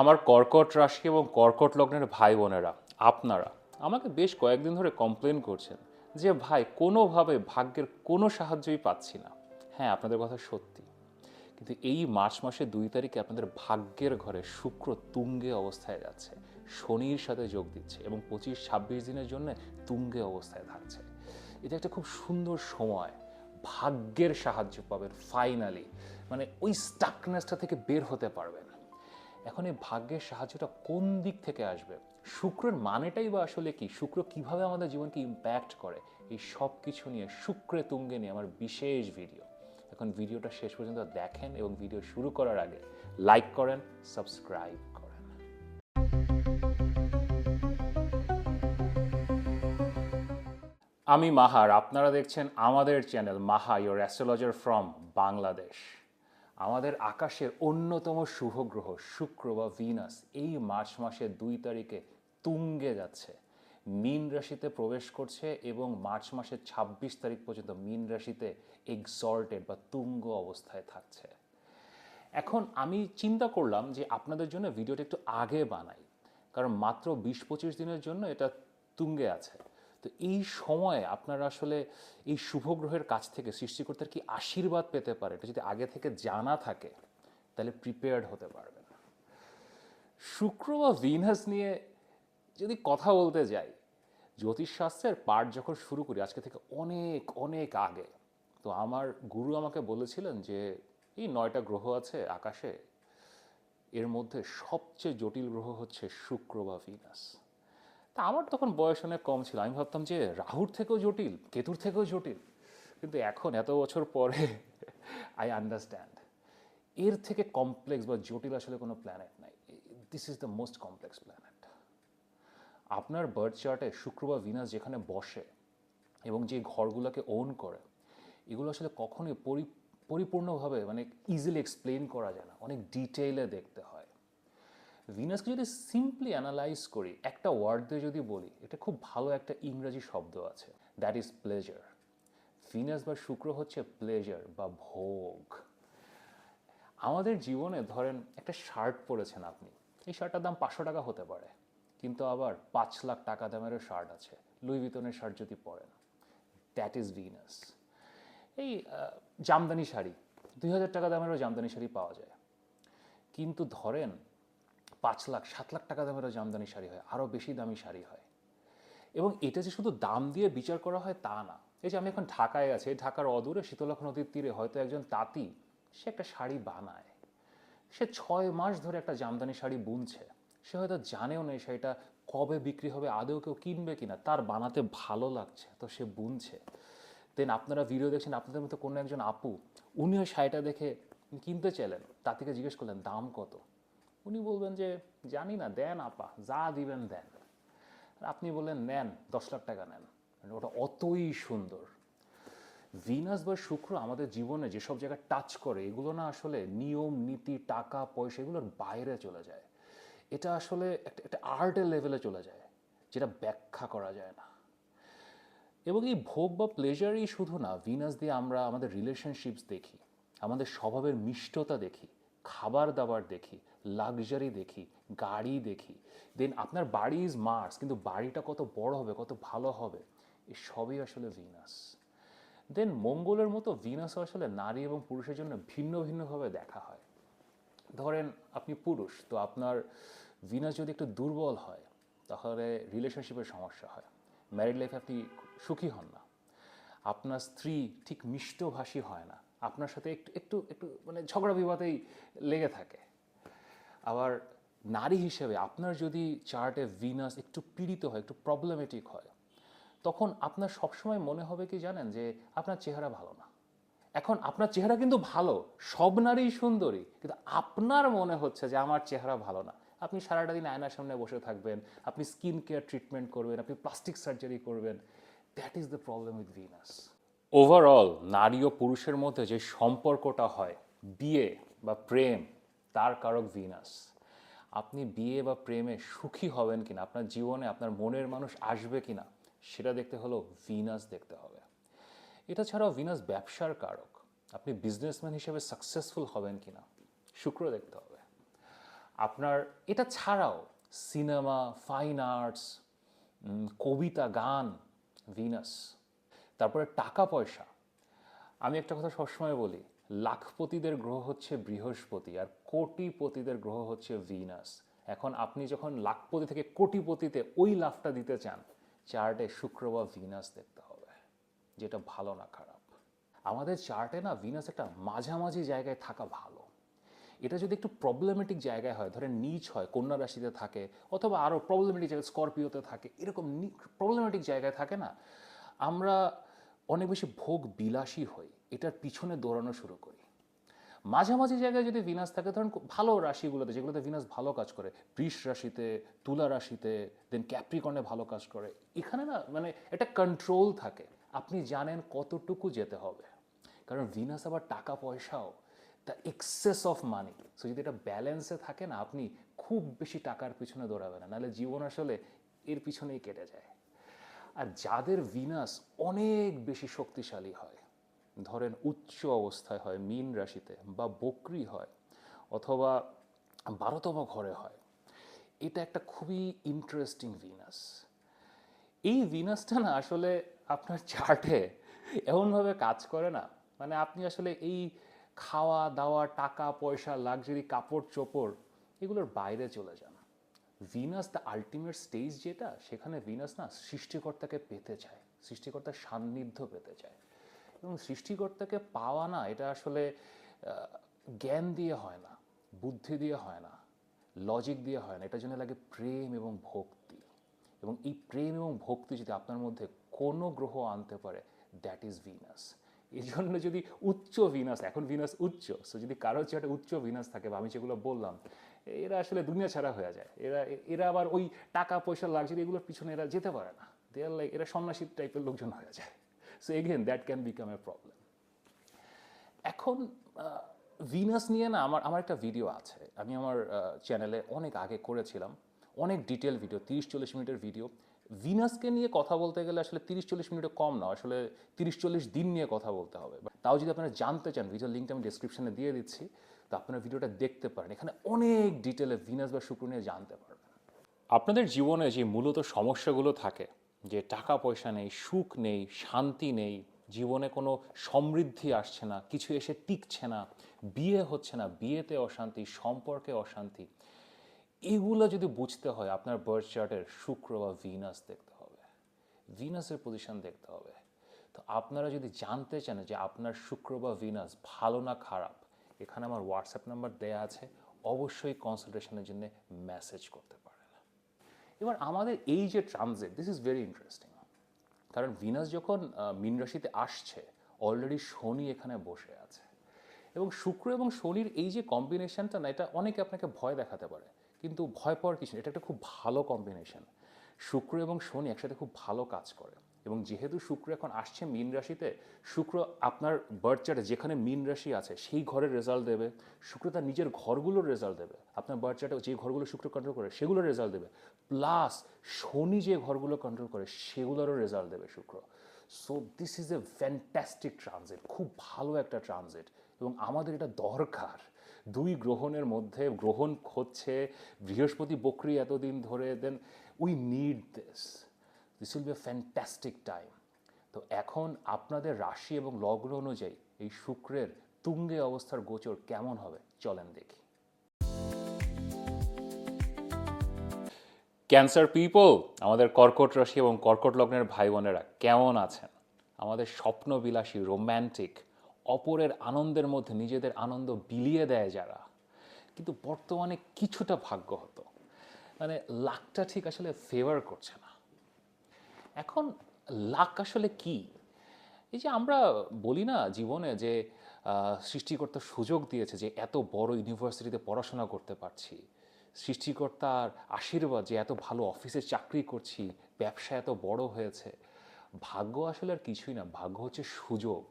আমার কর্কট রাশি এবং কর্কট লগ্নের ভাই বোনেরা, আপনারা আমাকে বেশ কয়েকদিন ধরে কমপ্লেন করছেন যে ভাই কোনোভাবে ভাগ্যের কোনো সাহায্যই পাচ্ছি না। হ্যাঁ, আপনাদের কথা সত্যি, কিন্তু এই মার্চ মাসের 2 তারিখে আপনাদের ভাগ্যের ঘরে শুক্র তুঙ্গে অবস্থায় যাচ্ছে, শনির সাথে যোগ দিচ্ছে এবং 25-26 দিনের জন্য তুঙ্গে অবস্থায় থাকছে। এটা একটা খুব সুন্দর সময়, ভাগ্যের সাহায্য পাবেন ফাইনালি, মানে ওই স্টাকনেসটা থেকে বের হতে পারবেন। এখন এই ভাগ্যের সাহায্যটা কোন দিক থেকে আসবে, শুক্রের মানেটাই বা আসলে কি, শুক্র কিভাবে আমাদের জীবনকে ইম্প্যাক্ট করে, এই সব কিছু নিয়ে শুক্রে তুঙ্গে নিয়ে আমার বিশেষ ভিডিও। এখন ভিডিওটা শেষ পর্যন্ত দেখেন এবং ভিডিও শুরু করার আগে লাইক করেন, সাবস্ক্রাইব করেন। আমি মাহার, আপনারা দেখছেন আমাদের channel Maha, your astrologer from Bangladesh. আমাদের আকাশের অন্যতম শুভ গ্রহ শুক্র বা ভিনাস এই মার্চ মাসের 2 তারিখে তুঙ্গে যাচ্ছে, মীন রাশিতে প্রবেশ করছে এবং মার্চ মাসের 26 তারিখ পর্যন্ত মীন রাশিতে এক্সল্টেড বা তুঙ্গ অবস্থায় থাকছে। এখন আমি চিন্তা করলাম যে আপনাদের জন্য ভিডিওটা একটু আগে বানাই, কারণ মাত্র 20-25 দিনের জন্য এটা তুঙ্গে আছে। তো এই সময়ে আপনারা আসলে এই শুভ গ্রহের কাছ থেকে সৃষ্টিকর্তার কি আশীর্বাদ পেতে পারে, এটা যদি আগে থেকে জানা থাকে তাহলে প্রিপেয়ার্ড হতে পারবেন। শুক্র বা ভিনাস নিয়ে যদি কথা বলতে যাই, জ্যোতিষশাস্ত্রের পাঠ যখন শুরু করি আজকে থেকে অনেক অনেক আগে, তো আমার গুরু আমাকে বলেছিলেন যে এই 9টা গ্রহ আছে আকাশে, এর মধ্যে সবচেয়ে জটিল গ্রহ হচ্ছে শুক্র বা ভিনাস। তা আমার তখন বয়স অনেক কম ছিল, আমি ভাবতাম যে রাহুর থেকেও জটিল, কেতুর থেকেও জটিল। কিন্তু এখন এত বছর পরে আই আন্ডারস্ট্যান্ড এর থেকে কমপ্লেক্স বা জটিল আসলে কোনো প্ল্যানেট নাই। This is the most complex planet. আপনার বার্থ চার্টে শুক্র বা ভিনাস যেখানে বসে এবং যে ঘরগুলোকে ওন করে, এগুলো আসলে কখনোই পরিপূর্ণভাবে মানে ইজিলি এক্সপ্লেন করা যায় না, অনেক ডিটেইলে দেখতে হয়। ভিনাসকে যদি সিম্পলি অ্যানালাইজ করি, একটা ওয়ার্ড দিয়ে যদি বলি, এটা খুব ভালো একটা ইংরেজি শব্দ আছে, দ্যাট ইজ প্লেজার। ভিনাস বা শুক্র হচ্ছে প্লেজার বা ভোগ। আমাদের জীবনে ধরেন একটা শার্ট পরেছেন আপনি, এই শার্টটার দাম 500 টাকা হতে পারে, কিন্তু আবার 5 লাখ টাকা দামেরও শার্ট আছে, লুই ভিতনের শার্ট যদি পরেন, দ্যাট ইজ ভিনাস। এই জামদানি শাড়ি, 2,000 টাকা দামেরও জামদানি শাড়ি পাওয়া যায়, কিন্তু ধরেন 5 লাখ 7 লাখ টাকা দামেরও জামদানি শাড়ি হয়, আরও বেশি দামি শাড়ি হয়। এবং এটা যে শুধু দাম দিয়ে বিচার করা হয় তা না। এই যে আমি এখন ঢাকায় আছি, ঢাকার অদূরে শীতলক্ষ্যা নদীর তীরে হয়তো একজন তাঁতি, সে একটা শাড়ি বানায়, সে 6 মাস ধরে একটা জামদানি শাড়ি বুনছে, সে হয়তো জানেও না এই শাড়িটা কবে বিক্রি হবে, আদৌ কেউ কিনবে কিনা, তার বানাতে ভালো লাগছে তো সে বুনছে। দেন আপনারা ভিডিও দেখছেন, আপনাদের মতো কোনো একজন আপু, উনি ওই শাড়িটা দেখে কিনতে চাইলেন, তাঁতিকে জিজ্ঞেস করলেন দাম কত, উনি বলবেন যে জানি না, দেন আপা, যা দিবেন দেন। আর আপনি বললেন নেন, 10 লাখ টাকা নেন, মানে ওটা অতই সুন্দর। ভিনাস বা শুক্র আমাদের জীবনে যেসব জায়গায় টাচ করে, এগুলো না আসলে নিয়ম নীতি টাকা পয়সা এগুলোর বাইরে চলে যায়। এটা আসলে একটা একটা আর্টের লেভেলে চলে যায়, যেটা ব্যাখ্যা করা যায় না। এবং এই ভোগ বা প্লেজারই শুধু না, ভিনাস দিয়ে আমরা আমাদের রিলেশনশিপস দেখি, আমাদের স্বভাবের মিষ্টতা দেখি, খাবার দাবার দেখি, লাক্সারি দেখি, গাড়ি দেখি। দেন আপনার বাড়ি ইজ মার্স, কিন্তু বাড়িটা কত বড় হবে, কত ভালো হবে, এই সবই আসলে ভিনাস। দেন মঙ্গলের মতো ভিনাসও আসলে নারী এবং পুরুষের জন্য ভিন্ন ভিন্নভাবে দেখা হয়। ধরেন আপনি পুরুষ, তো আপনার ভিনাস যদি একটু দুর্বল হয় তাহলে রিলেশনশিপের সমস্যা হয়, ম্যারিড লাইফে আপনি সুখী হন না, আপনার স্ত্রী ঠিক মিষ্টভাষী হয় না, আপনার সাথে একটু একটু একটু মানে ঝগড়া বিবাদেই লেগে থাকে। আবার নারী হিসেবে আপনার যদি চার্টে ভিনাস একটু পীড়িত হয়, একটু প্রবলেমেটিক হয়, তখন আপনার সবসময় মনে হবে কি জানেন, যে আপনার চেহারা ভালো না। এখন আপনার চেহারা কিন্তু ভালো, সব নারী সুন্দরী, কিন্তু আপনার মনে হচ্ছে যে আমার চেহারা ভালো না। আপনি সারাটা দিন আয়নার সামনে বসে থাকবেন, আপনি স্কিন কেয়ার ট্রিটমেন্ট করবেন, আপনি প্লাস্টিক সার্জারি করবেন। That is the problem with Venus. Overall নারী ও পুরুষের মধ্যে যে সম্পর্কটা হয়, বিয়ে বা প্রেম, তার কারক ভিনাস। আপনি বিয়ে বা প্রেমে সুখী হবেন কিনা, আপনার জীবনে আপনার মনের মানুষ আসবে কিনা, সেটা দেখতে হলো ভিনাস দেখতে হবে। এটা ছাড়াও ভিনাস ব্যবসার কারক, আপনি বিজনেসম্যান হিসেবে সাকসেসফুল হবেন কিনা শুক্র দেখতে হবে। আপনার এটা ছাড়াও সিনেমা, ফাইন আর্টস, কবিতা, গান, ভিনাস। তারপরে টাকা পয়সা। আমি একটা কথা সবসময় বলি, লাখপতিদের গ্রহ হচ্ছে বৃহস্পতি আর কোটিপতিদের গ্রহ হচ্ছে ভিনাস। এখন আপনি যখন লাখপতি থেকে কোটিপতিতে ওই লাভটা দিতে চান, চার্টে শুক্র বা ভিনাস দেখতে হবে, যেটা ভালো না খারাপ। আমাদের চার্টে না ভিনাস একটা মাঝামাঝি জায়গায় থাকা ভালো। এটা যদি একটু প্রবলেমেটিক জায়গায় হয়, ধরেন নিচ হয়, কন্যা রাশিতে থাকে, অথবা আরও প্রবলেমেটিক জায়গায় স্করপিওতে থাকে, এরকম প্রবলেমেটিক জায়গায় থাকে না, আমরা অনেক বেশি ভোগ বিলাসী হই, এটার পিছনে দৌড়ানো শুরু করি। মাঝামাঝি জায়গায় যদি ভিনাস থাকে, ধরেন ভালো রাশিগুলোতে যেগুলোতে ভিনাস ভালো কাজ করে, বৃষ রাশিতে, তুলা রাশিতে, দেন ক্যাপ্রিকর্নে ভালো কাজ করে, এখানে না মানে একটা কন্ট্রোল থাকে, আপনি জানেন কতটুকু যেতে হবে। কারণ ভিনাস আবার টাকা পয়সাও, the access of money. So যদি এটা ব্যালেন্সে থাকে না, আপনি খুব বেশি টাকার পিছনে দৌড়াবেন না, নাহলে জীবন আসলে এর পিছনেই কেটে যায়। আর যাদের ভিনাস অনেক বেশি শক্তিশালী হয়, ধরেন উচ্চ অবস্থায় হয় মীন রাশিতে, বা বকরি হয়, অথবা 12তম ঘরে হয়, এটা একটা খুবই ইন্টারেস্টিং ভিনাস। এই ভিনাসটা না আসলে আপনার চার্টে এমনভাবে কাজ করে না, মানে আপনি আসলে এই খাওয়া দাওয়া, টাকা পয়সা, লাক্সারি, কাপড় চোপড়, এগুলোর বাইরে চলে যান। ভিনাস দ্য আলটিমেট স্টেজ যেটা, সেখানে ভিনাস না সৃষ্টিকর্তাকে পেতে চায়, সৃষ্টিকর্তার সান্নিধ্য পেতে চায়। এবং সৃষ্টিকর্তাকে পাওয়া না, এটা আসলে জ্ঞান দিয়ে হয় না, বুদ্ধি দিয়ে হয় না, লজিক দিয়ে হয় না, এটার জন্য লাগে প্রেম এবং ভক্তি। এবং এই প্রেম এবং ভক্তি যদি আপনার মধ্যে কোনো গ্রহ আনতে পারে, দ্যাট ইজ ভিনাস। এই জন্য যদি উচ্চ ভিনাস, এখন ভিনাস উচ্চ, সো যদি কারো চার্টে উচ্চ ভিনাস থাকে, বা আমি যেগুলো বললাম, এরা আসলে দুনিয়া ছাড়া হয়ে যায়। এরা এরা আবার ওই টাকা পয়সা, লাক্সারি, এগুলোর পিছনে এরা যেতে পারে না। দে আর লাইক, এরা সন্ন্যাসী টাইপের লোকজন হয়ে যায়। So again that can become a problem. এখন ভিনাস নিয়ে না আমার আমার একটা ভিডিও আছে, আমি আমার চ্যানেলে অনেক আগে করেছিলাম, অনেক ডিটেল ভিডিও, 30-40 মিনিটের ভিডিও। ভিনাসকে নিয়ে কথা বলতে গেলে আসলে 30-40 মিনিটে কম না, আসলে 30-40 দিন নিয়ে কথা বলতে হবে। তাও যদি আপনারা জানতে চান, ভিডিওর লিঙ্কটা আমি ডিসক্রিপশনে দিয়ে দিচ্ছি, তো আপনারা ভিডিওটা দেখতে পারেন, এখানে অনেক ডিটেলে ভিনাস বা শুক্র নিয়ে জানতে পারবেন। আপনাদের জীবনে যে মূলত সমস্যাগুলো থাকে, যে টাকা পয়সা নেই, সুখ নেই, শান্তি নেই, জীবনে কোনো সমৃদ্ধি আসছে না, কিছু এসে টিকছে না, বিয়ে হচ্ছে না, বিয়েতে অশান্তি, সম্পর্কে অশান্তি, এগুলো যদি বুঝতে হয়, আপনার বার্থ চার্টের শুক্র বা ভিনাস দেখতে হবে, ভিনাসের পজিশন দেখতে হবে। তো আপনারা যদি জানতে চান যে আপনার শুক্র বা ভিনাস ভালো না খারাপ, এখানে আমার হোয়াটসঅ্যাপ নাম্বার দেয়া আছে, অবশ্যই কনসালটেশনের জন্য মেসেজ করতে পারেন। এবার আমাদের এই যে transit, this is very interesting. কারণ ভিনাস যখন মীন রাশিতে আসছে, অলরেডি শনি এখানে বসে আছে, এবং শুক্র এবং শনির এই যে কম্বিনেশনটা না, এটা অনেকে আপনাকে ভয় দেখাতে পারে, কিন্তু ভয় পাওয়ার কিছু নেই, এটা একটা খুব ভালো কম্বিনেশন। শুক্র এবং শনি একসাথে খুব ভালো কাজ করে। এবং যেহেতু শুক্র এখন আসছে মীন রাশিতে, শুক্র আপনার বার্থ চার্টে যেখানে মীন রাশি আছে সেই ঘরের রেজাল্ট দেবে, শুক্র তার নিজের ঘরগুলোর রেজাল্ট দেবে, আপনার বার্থ চার্টে যে ঘরগুলো শুক্র কন্ট্রোল করে সেগুলোর রেজাল্ট দেবে, প্লাস শনি যে ঘরগুলো কন্ট্রোল করে সেগুলোরও রেজাল্ট দেবে শুক্র। So this is a fantastic transit, খুব ভালো একটা ট্রানজিট, এবং আমাদের এটা দরকার। দুই গ্রহণের মধ্যে গ্রহণ হচ্ছে, বৃহস্পতি বক্রি এতদিন ধরে, then we need this will be a fantastic time. তো এখন আপনাদের রাশি এবং লগ্ন অনুযায়ী এই শুক্রের তুঙ্গে অবস্থার গোচর কেমন হবে, চলেন দেখি। ক্যান্সার পিপল, আমাদের কর্কট রাশি এবং কর্কট লগ্নের ভাই বোনেরা কেমন আছেন? আমাদের স্বপ্নবিলাসী, রোম্যান্টিক, অপরের আনন্দের মধ্যে নিজেদের আনন্দ বিলিয়ে দেয় যারা, কিন্তু বর্তমানে কিছুটা ভাগ্য হতো, মানে লাকটা ঠিক আসলে ফেভার করছে না। এখন লাক আসলে কি? এই যে আমরা বলি না জীবনে যে সৃষ্টিকর্তা সুযোগ দিয়েছে যে এত বড় ইউনিভার্সিটিতে পড়াশোনা করতে পারছি, সৃষ্টিকর্তার আশীর্বাদ যে এত ভালো অফিসে চাকরি করছি, ব্যবসা এত বড় হয়েছে। ভাগ্য আসলে আর কিছুই না, ভাগ্য হচ্ছে সুযোগ,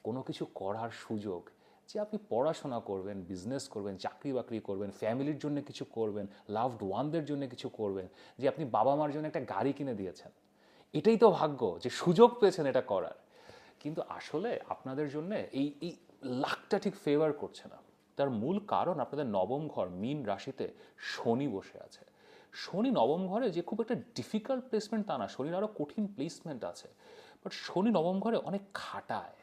কোনো কিছু করার সুযোগ, যে আপনি পড়াশোনা করবেন, বিজনেস করবেন, চাকরি বাকরি করবেন, ফ্যামিলির জন্য কিছু করবেন, লাভড ওয়ানদের জন্য কিছু করবেন, যে আপনি বাবা মার জন্য একটা গাড়ি কিনে দিয়েছেন, এটাই তো ভাগ্য, যে সুযোগ পেয়েছেন এটা করার। কিন্তু আসলে আপনাদের জন্য এই এই লাকটা ঠিক ফেভার করছে না। তার মূল কারণ আপনাদের নবম ঘর মীন রাশিতে শনি বসে আছে। শনি নবম ঘরে যে খুব একটা ডিফিকাল্ট প্লেসমেন্ট তা না, শনির আরও কঠিন প্লেসমেন্ট আছে, বাট শনি নবম ঘরে অনেক খাটায়।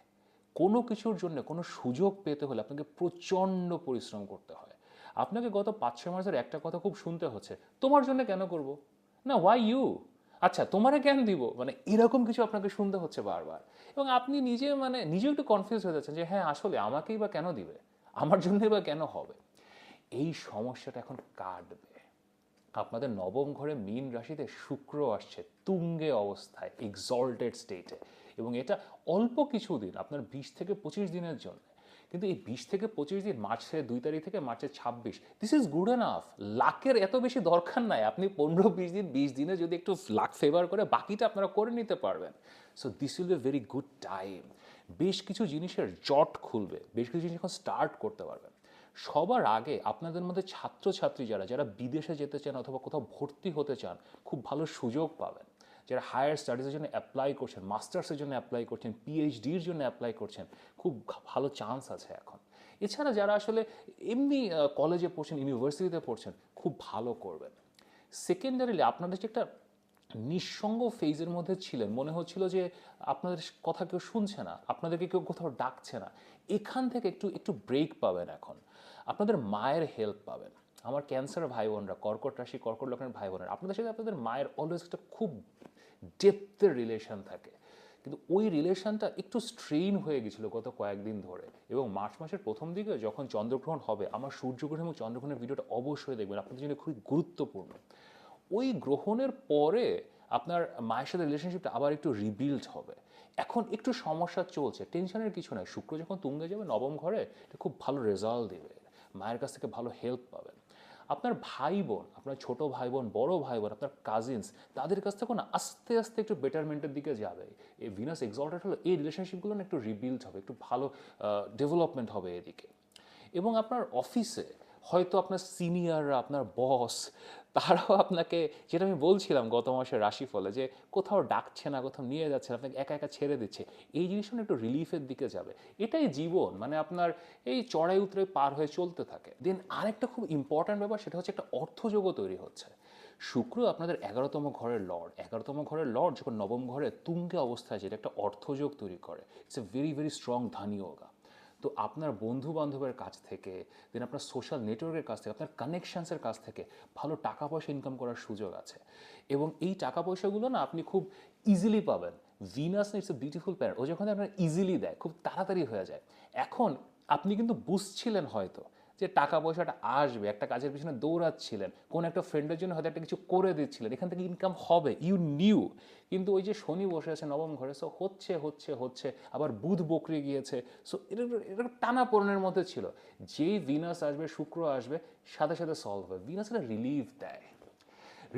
কোনো কিছুর জন্য কোনো সুযোগ পেতে হলে আপনাকে প্রচণ্ড পরিশ্রম করতে হয়। আপনাকে গত 5-6 মাসের একটা কথা খুব শুনতে হচ্ছে, তোমার জন্য কেন করব, না ওয়াই ইউ, আচ্ছা তোমারে কেন দিব, মানে এরকম কিছু আপনাকে শুনতে হচ্ছে বারবার। এবং আপনি নিজে মানে নিজেও একটু কনফিউজ হয়ে যাচ্ছেন যে হ্যাঁ আসলে আমাকেই বা কেন দিবে, আমার জন্যই বা কেন হবে। এই সমস্যাটা এখন কাটবে। আপনাদের নবম ঘরে মীন রাশিতে শুক্র আসছে তুঙ্গে অবস্থায়, এক্সল্টেড স্টেটে, এবং এটা অল্প কিছুদিন, আপনার 20 থেকে 25 দিনের জন্য। কিন্তু এই 20 থেকে 25 দিন, মার্চের 2 তারিখ থেকে মার্চের 26, দিস ইজ গুড এনাফ। লাকের এত বেশি দরকার নাই, আপনি 15-20 দিন, 20 দিনে যদি একটু লাক ফেভার করে বাকিটা আপনারা করে নিতে পারবেন। So this will be very good time. বেশ কিছু জিনিসের জট খুলবে, বেশ কিছু জিনিস এখন স্টার্ট করতে পারবেন। সবার আগে আপনাদের মধ্যে ছাত্রছাত্রী যারা যারা বিদেশে যেতে চান অথবা কোথাও ভর্তি হতে চান, খুব ভালো সুযোগ পাবেন। যারা হায়ার স্টাডিজের জন্য অ্যাপ্লাই করছেন, মাস্টার্সের জন্য অ্যাপ্লাই করছেন, পিএইচডির জন্য অ্যাপ্লাই করছেন, খুব ভালো চান্স আছে এখন। এছাড়া যারা আসলে এমনি কলেজে পড়ছেন, ইউনিভার্সিটিতে পড়ছেন, খুব ভালো করবেন। সেকেন্ডারিলি আপনাদের যে একটা নিঃসঙ্গ ফেজের মধ্যে ছিলেন, মনে হচ্ছিল যে আপনাদের কথা কেউ শুনছে না, আপনাদেরকে কেউ কোথাও ডাকছে না, এখান থেকে একটু একটু ব্রেক পাবেন এখন। আপনাদের মায়ের হেল্প পাবেন। আমার ক্যান্সার ভাই বোনরা, কর্কট রাশি কর্কট লগ্নের ভাই বোনেরা, আপনাদের সাথে আপনাদের মায়ের অলওয়েজ একটা খুব ডেপথের রিলেশন থাকে, কিন্তু ওই রিলেশনটা একটু স্ট্রেইন হয়ে গেছিলো গত কয়েকদিন ধরে। এবং মার্চ মাসের প্রথম দিকে যখন চন্দ্রগ্রহণ হবে, আমার সূর্যগ্রহণ এবং চন্দ্রগ্রহণের ভিডিওটা অবশ্যই দেখবেন, আপনাদের জন্য খুবই গুরুত্বপূর্ণ। ওই গ্রহণের পরে আপনার মায়ের সাথে রিলেশনশিপটা আবার একটু রিবিল্ড হবে। এখন একটু সমস্যা চলছে, টেনশনের কিছু নাই, শুক্র যখন তুঙ্গে যাবে নবম ঘরে, এটা খুব ভালো রেজাল্ট দেবে, মায়ের কাছ থেকে ভালো হেল্প পাবেন। আপনার ভাই বোন, আপনার ছোট ভাই বোন, বড় ভাই বোন, আপনার কাজিনস, তাদের কাছ থেকে না আস্তে আস্তে একটু বেটারমেন্টের দিকে যাবে। এই ভিনাস এক্সল্টেড হলো এই রিলেশনশিপগুলো না একটু রিবিল্ড হবে, একটু ভালো ডেভেলপমেন্ট হবে এদিকে। এবং আপনার অফিসে হয়তো আপনার সিনিয়ররা, আপনার বস, তারাও আপনাকে, যেটা আমি বলছিলাম গত মাসের রাশিফলে, যে কোথাও ডাকছে না, কোথাও নিয়ে যাচ্ছে না, আপনাকে একা একা ছেড়ে দিচ্ছে, এই জিনিসটা না একটু রিলিফের দিকে যাবে। এটাই জীবন, মানে আপনার এই চড়াই উতরে পার হয়ে চলতে থাকে। দেন আরেকটা খুব ইম্পর্ট্যান্ট ব্যাপার, সেটা হচ্ছে একটা অর্থযোগও তৈরি হচ্ছে। শুক্র আপনাদের 11তম ঘরের লর্ড, 11তম ঘরের লর্ড যখন নবম ঘরে তুঙ্গে অবস্থায়, যেটা একটা অর্থযোগ তৈরি করে, it's a very very strong ধানিয়োগা। তো আপনার বন্ধু বান্ধবের কাছ থেকে, দেন আপনার সোশ্যাল নেটওয়ার্কের কাছ থেকে, আপনার কানেকশানসের কাছ থেকে ভালো টাকা পয়সা ইনকাম করার সুযোগ আছে। এবং এই টাকা পয়সাগুলো না আপনি খুব ইজিলি পাবেন। Venus it's a beautiful planet, ও যখন আপনার ইজিলি দেয়, খুব তাড়াতাড়ি হয়ে যায়। এখন আপনি কিন্তু বুঝছিলেন হয়তো যে টাকা পয়সাটা আসবে, একটা কাজের পিছনে দৌড়াচ্ছিলেন, কোন একটা ফ্রেন্ডের জন্য হয়তো একটা কিছু করে দিচ্ছিলেন, এখান থেকে ইনকাম হবে, ইউ নিউ। কিন্তু ওই যে শনি বসে আছে নবম ঘরে, সো হচ্ছে হচ্ছে হচ্ছে, আবার বুধ বকরে গিয়েছে, সো এটা এটা টানা পোড়েনের মধ্যে ছিল। যেই ভিনাস আসবে, শুক্র আসবে, সাথে সাথে সলভ হবে। ভিনাস একটা রিলিফ দেয়।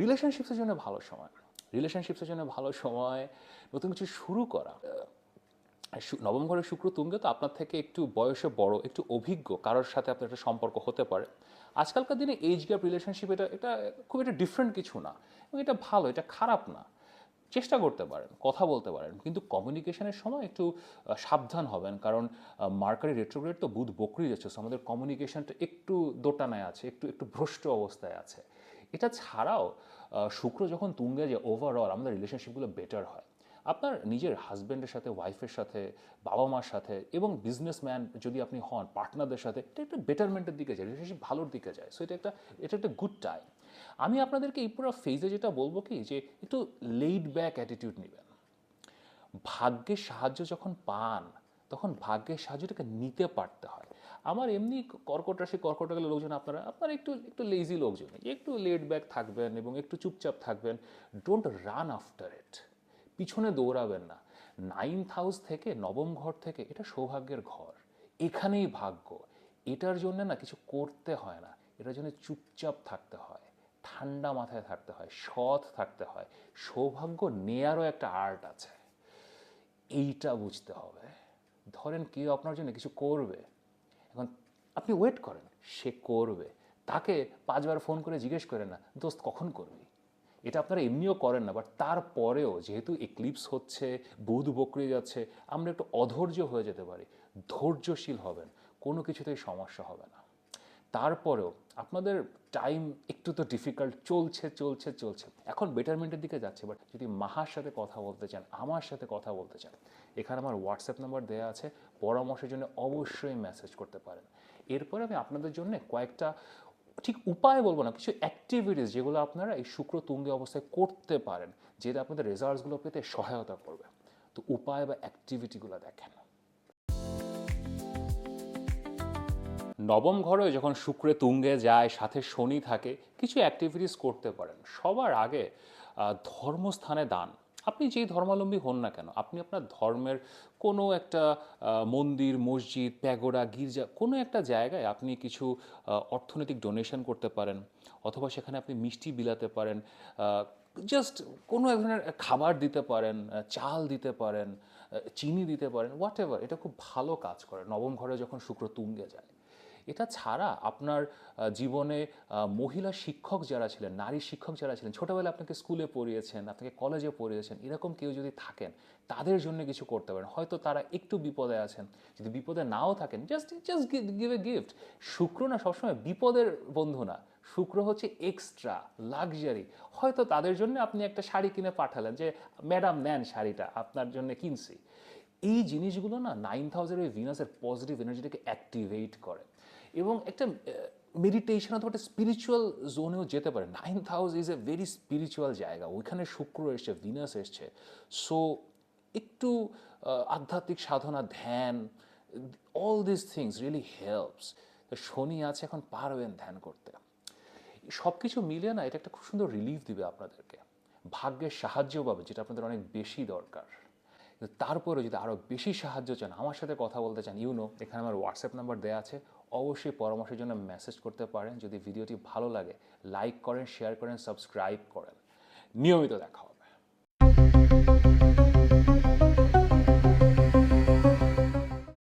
রিলেশনশিপসের জন্য ভালো সময়, রিলেশনশিপসের জন্য ভালো সময়, নতুন কিছু শুরু করা। নবম ঘরে শুক্র তুঙ্গে, তো আপনার থেকে একটু বয়সে বড়, একটু অভিজ্ঞ কারোর সাথে আপনার একটা সম্পর্ক হতে পারে। আজকালকার দিনে এজ গ্যাপ রিলেশনশিপ, এটা এটা খুব একটা ডিফারেন্ট কিছু না, এবং এটা ভালো, এটা খারাপ না। চেষ্টা করতে পারেন, কথা বলতে পারেন, কিন্তু কমিউনিকেশনের সময় একটু সাবধান হবেন, কারণ মার্কারি রেট্রোগ্রেড তো বুধ বকরি যাচ্ছে, সো আমাদের কমিউনিকেশনটা একটু দোটানায় আছে, একটু একটু ভ্রষ্ট অবস্থায় আছে। এটা ছাড়াও শুক্র যখন তুঙ্গে যায়, ওভারঅল আমাদের রিলেশনশিপগুলো বেটার হয়। আপনার নিজের হাজব্যান্ডের সাথে, ওয়াইফের সাথে, বাবা মার সাথে, এবং বিজনেসম্যান যদি আপনি হন, পার্টনারদের সাথে, এটা একটা বেটারমেন্টের দিকে যায়, রিলেশনশিপ ভালোর দিকে যায়। সো এটা একটা গুড টাইম। আমি আপনাদেরকে এই পুরো ফেজে যেটা বলবো কি, যে একটু লেইড ব্যাক অ্যাটিটিউড নেবেন। ভাগ্যের সাহায্য যখন পান, তখন ভাগ্যের সাহায্যটাকে নিতে পারতে হয়। আমার এমনি কর্কট রাশি কর্কট গেলে লোকজন, আপনারা একটু একটু লেজি লোকজন, একটু লেড ব্যাক থাকবেন এবং একটু চুপচাপ থাকবেন। ডোন্ট রান আফটার ইট, পিছনে দৌড়াবেন না। 9th হাউস থেকে, নবম ঘর থেকে, এটা সৌভাগ্যের ঘর, এখানেই ভাগ্য। এটার জন্য না কিছু করতে হয় না, এটার জন্য চুপচাপ থাকতে হয়, ঠান্ডা মাথায় থাকতে হয়, সৎ থাকতে হয়। সৌভাগ্য নেয়ারও একটা আর্ট আছে, এইটা বুঝতে হবে। ধরেন কেউ আপনার জন্য কিছু করবে, এখন আপনি ওয়েট করেন, সে করবে, তাকে 5বার ফোন করে জিজ্ঞেস করেন না, দোস্ত কখন করবি। এটা আপনারা এমনিও করেন না, বাট তারপরেও যেহেতু এক্লিপস হচ্ছে, বুধ বকরে যাচ্ছে, আমরা একটু অধৈর্য হয়ে যেতে পারি। ধৈর্যশীল হবেন, কোনো কিছুতেই সমস্যা হবে না। তারপরেও আপনাদের টাইম একটু তো ডিফিকাল্ট চলছে, এখন বেটারমেন্টের দিকে যাচ্ছে, বাট যদি মাহার সাথে কথা বলতে চান, আমার সাথে কথা বলতে চান, এখানে আমার হোয়াটসঅ্যাপ নাম্বার দেওয়া আছে, পরামর্শের জন্য অবশ্যই মেসেজ করতে পারেন। এরপরে আমি আপনাদের জন্য কয়েকটা, ঠিক উপায় বলবো না, কিছু অ্যাক্টিভিটিস যেগুলো আপনারা এই শুক্র তুঙ্গে অবস্থায় করতে পারেন, যেটা আপনাদের রেজাল্টসগুলো পেতে সহায়তা করবে। তো উপায় বা অ্যাক্টিভিটিগুলো দেখেন। নবম ঘরে যখন শুক্রে তুঙ্গে যায়, সাথে শনি থাকে, কিছু অ্যাক্টিভিটিস করতে পারেন। সবার আগে ধর্মস্থানে দান। আপনি যেই ধর্মাবলম্বী হন না কেন, আপনি আপনার ধর্মের কোনো একটা মন্দির, মসজিদ, প্যাগোডা, গির্জা, কোনো একটা জায়গায় আপনি কিছু অর্থনৈতিক ডোনেশন করতে পারেন, অথবা সেখানে আপনি মিষ্টি বিলাতে পারেন, জাস্ট কোনো এক ধরনের খাবার দিতে পারেন, চাল দিতে পারেন, চিনি দিতে পারেন, হোয়াট এভার। এটা খুব ভালো কাজ করে নবম ঘরে যখন শুক্র তুঙ্গে যায়। এটা ছাড়া আপনার জীবনে মহিলা শিক্ষক যারা ছিলেন, নারী শিক্ষক যারা ছিলেন, ছোটোবেলায় আপনাকে স্কুলে পড়িয়েছেন, আপনাকে কলেজে পড়িয়েছেন, এরকম কেউ যদি থাকেন, তাদের জন্য কিছু করতে পারেন। হয়তো তারা একটু বিপদে আছেন, যদি বিপদে নাও থাকেন, just just give a gift. শুক্র না সবসময় বিপদের বন্ধু না, শুক্র হচ্ছে এক্সট্রা লাক্সারি। হয়তো তাদের জন্য আপনি একটা শাড়ি কিনে পাঠালেন, যে ম্যাডাম নেন শাড়িটা, আপনার জন্য কিনছি। এই জিনিসগুলো না 9th হাউসের ওই ভিনাসের পজিটিভ এনার্জিটাকে অ্যাক্টিভেট করে, এবং একটা মেডিটেশন অথবা একটা স্পিরিচুয়াল জোনেও যেতে পারে। 9th house is a very spiritual জায়গা, ওইখানে শুক্র এসছে, ভিনাস এসছে। সো একটু আধ্যাত্মিক সাধনা, ধ্যান, all this things really helps. তো শনি আছে, এখন পারবেন ধ্যান করতে। সব কিছু মিলিয়ে না এটা একটা খুব সুন্দর রিলিফ দিবে আপনাদেরকে, ভাগ্যের সাহায্য পাবে, যেটা আপনাদের অনেক বেশি দরকার। কিন্তু তারপরে যদি আরও বেশি সাহায্য চান, আমার সাথে কথা বলতে চান, এখানে আমার হোয়াটসঅ্যাপ নাম্বার দেওয়া আছে, অবশ্যই পরামর্শের জন্য মেসেজ করতে পারেন। যদি ভিডিওটি ভালো লাগে, লাইক করেন, শেয়ার করেন, সাবস্ক্রাইব করেন। নিয়মিত দেখা হবে।